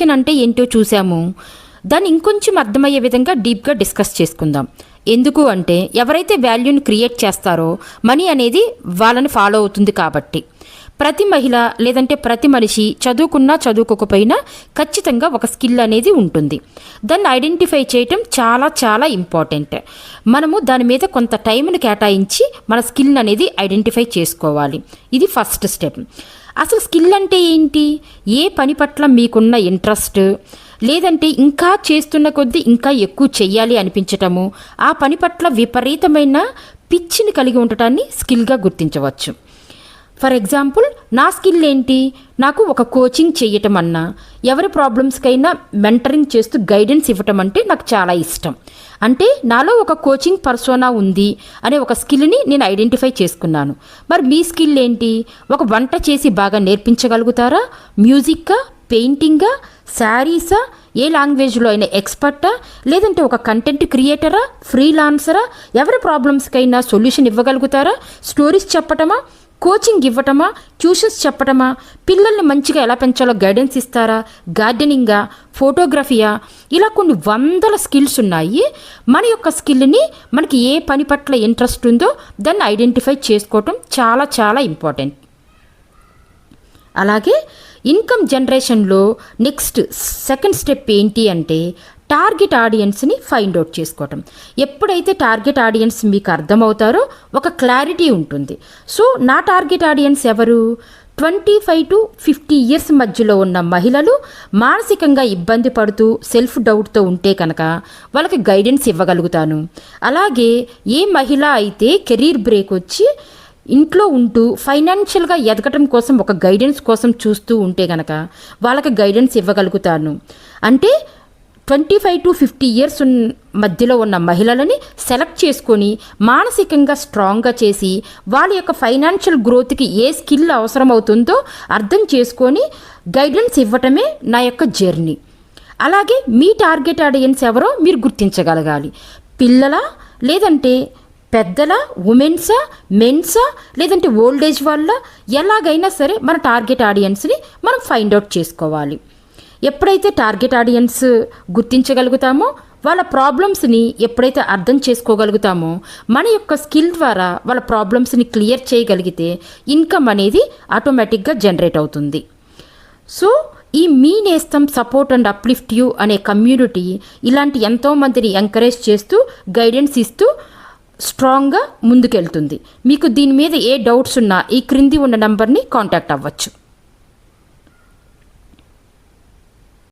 అంటే ఏంటో చూసాము. దాన్ని ఇంకొంచెం అర్థమయ్యే విధంగా డీప్గా డిస్కస్ చేసుకుందాం. ఎందుకు అంటే ఎవరైతే వాల్యూని క్రియేట్ చేస్తారో మనీ అనేది వాళ్ళని ఫాలో అవుతుంది కాబట్టి. ప్రతి మహిళ లేదంటే ప్రతి మనిషి చదువుకున్నా చదువుకోకపోయినా ఖచ్చితంగా ఒక స్కిల్ అనేది ఉంటుంది. దాన్ని ఐడెంటిఫై చేయటం చాలా చాలా ఇంపార్టెంట్. మనము దాని మీద కొంత టైంని కేటాయించి మన స్కిల్ అనేది ఐడెంటిఫై చేసుకోవాలి. ఇది ఫస్ట్ స్టెప్. అసలు స్కిల్ అంటే ఏంటి? ఏ పని పట్ల మీకున్న ఇంట్రెస్ట్, లేదంటే ఇంకా చేస్తున్న కొద్దీ ఇంకా ఎక్కువ చెయ్యాలి అనిపించటము, ఆ పని పట్ల విపరీతమైన పిచ్చిని కలిగి ఉండటాన్ని స్కిల్గా గుర్తించవచ్చు. ఫర్ ఎగ్జాంపుల్, నా స్కిల్ ఏంటి? నాకు ఒక కోచింగ్ చేయటం అన్నా, ఎవరి ప్రాబ్లమ్స్కైనా మెంటరింగ్ చేస్తూ గైడెన్స్ ఇవ్వటం అంటే నాకు చాలా ఇష్టం. అంటే నాలో ఒక కోచింగ్ పర్సోనా ఉంది అనే ఒక స్కిల్ని నేను ఐడెంటిఫై చేసుకున్నాను. మరి మీ స్కిల్ ఏంటి? ఒక వంట చేసి బాగా నేర్పించగలుగుతారా? మ్యూజిక్కా, పెయింటింగా, శారీసా, ఏ లాంగ్వేజ్లో అయినా ఎక్స్పర్టా, లేదంటే ఒక కంటెంట్ క్రియేటరా, ఫ్రీలాన్సరా, ఎవరి ప్రాబ్లమ్స్కైనా సొల్యూషన్ ఇవ్వగలుగుతారా? స్టోరీస్ చెప్పటమా, కోచింగ్ ఇవ్వటమా, ట్యూషన్స్ చెప్పటమా, పిల్లల్ని మంచిగా ఎలా పెంచాలో గైడెన్స్ ఇస్తారా, గార్డెనింగా, ఫోటోగ్రఫీయా, ఇలా కొన్ని వందల స్కిల్స్ ఉన్నాయి. మన యొక్క స్కిల్ని మనకి ఏ పని పట్ల ఇంట్రెస్ట్ ఉందో దాన్ని ఐడెంటిఫై చేసుకోవటం చాలా చాలా ఇంపార్టెంట్. అలాగే ఇన్కమ్ జనరేషన్లో నెక్స్ట్ సెకండ్ స్టెప్ ఏంటి అంటే టార్గెట్ ఆడియన్స్ని ఫైండ్ అవుట్ చేసుకోవటం. ఎప్పుడైతే టార్గెట్ ఆడియన్స్ మీకు అర్థమవుతారో ఒక క్లారిటీ ఉంటుంది. సో నా టార్గెట్ ఆడియన్స్ ఎవరు? 25 to 50 years మధ్యలో ఉన్న మహిళలు మానసికంగా ఇబ్బంది పడుతూ సెల్ఫ్ డౌట్తో ఉంటే కనుక వాళ్ళకి గైడెన్స్ ఇవ్వగలుగుతాను. అలాగే ఏ మహిళ అయితే కెరీర్ బ్రేక్ వచ్చి ఇంట్లో ఉంటూ ఫైనాన్షియల్గా ఎదగటం కోసం ఒక గైడెన్స్ కోసం చూస్తూ ఉంటే కనుక వాళ్ళకి గైడెన్స్ ఇవ్వగలుగుతాను. అంటే 25 to 50 years మధ్యలో ఉన్న మహిళలని సెలెక్ట్ చేసుకొని మానసికంగా స్ట్రాంగ్గా చేసి వాళ్ళ యొక్క ఫైనాన్షియల్ గ్రోత్కి ఏ స్కిల్ అవసరమవుతుందో అర్థం చేసుకొని గైడెన్స్ ఇవ్వటమే నా యొక్క జర్నీ. అలాగే మీ టార్గెట్ ఆడియన్స్ ఎవరో మీరు గుర్తించగలగాలి. పిల్లల, లేదంటే పెద్దల, ఉమెన్సా, మెన్సా, లేదంటే ఓల్డేజ్ వాళ్ళ, ఎలాగైనా సరే మన టార్గెట్ ఆడియన్స్ని మనం ఫైండ్ అవుట్ చేసుకోవాలి. ఎప్పుడైతే టార్గెట్ ఆడియన్స్ గుర్తించగలుగుతామో, వాళ్ళ ప్రాబ్లమ్స్ని ఎప్పుడైతే అర్థం చేసుకోగలుగుతామో, మన యొక్క స్కిల్ ద్వారా వాళ్ళ ప్రాబ్లమ్స్ని క్లియర్ చేయగలిగితే ఇన్కమ్ అనేది ఆటోమేటిక్గా జనరేట్ అవుతుంది. సో ఈ మీ నేస్తం సపోర్ట్ అండ్ అప్లిఫ్ట్ యూ అనే కమ్యూనిటీ ఇలాంటి ఎంతోమందిని ఎంకరేజ్ చేస్తూ గైడెన్స్ ఇస్తూ స్ట్రాంగ్గా ముందుకెళ్తుంది. మీకు దీని మీద ఏ డౌట్స్ ఉన్నా ఈ క్రింది ఉన్న నంబర్ని కాంటాక్ట్ అవ్వచ్చు.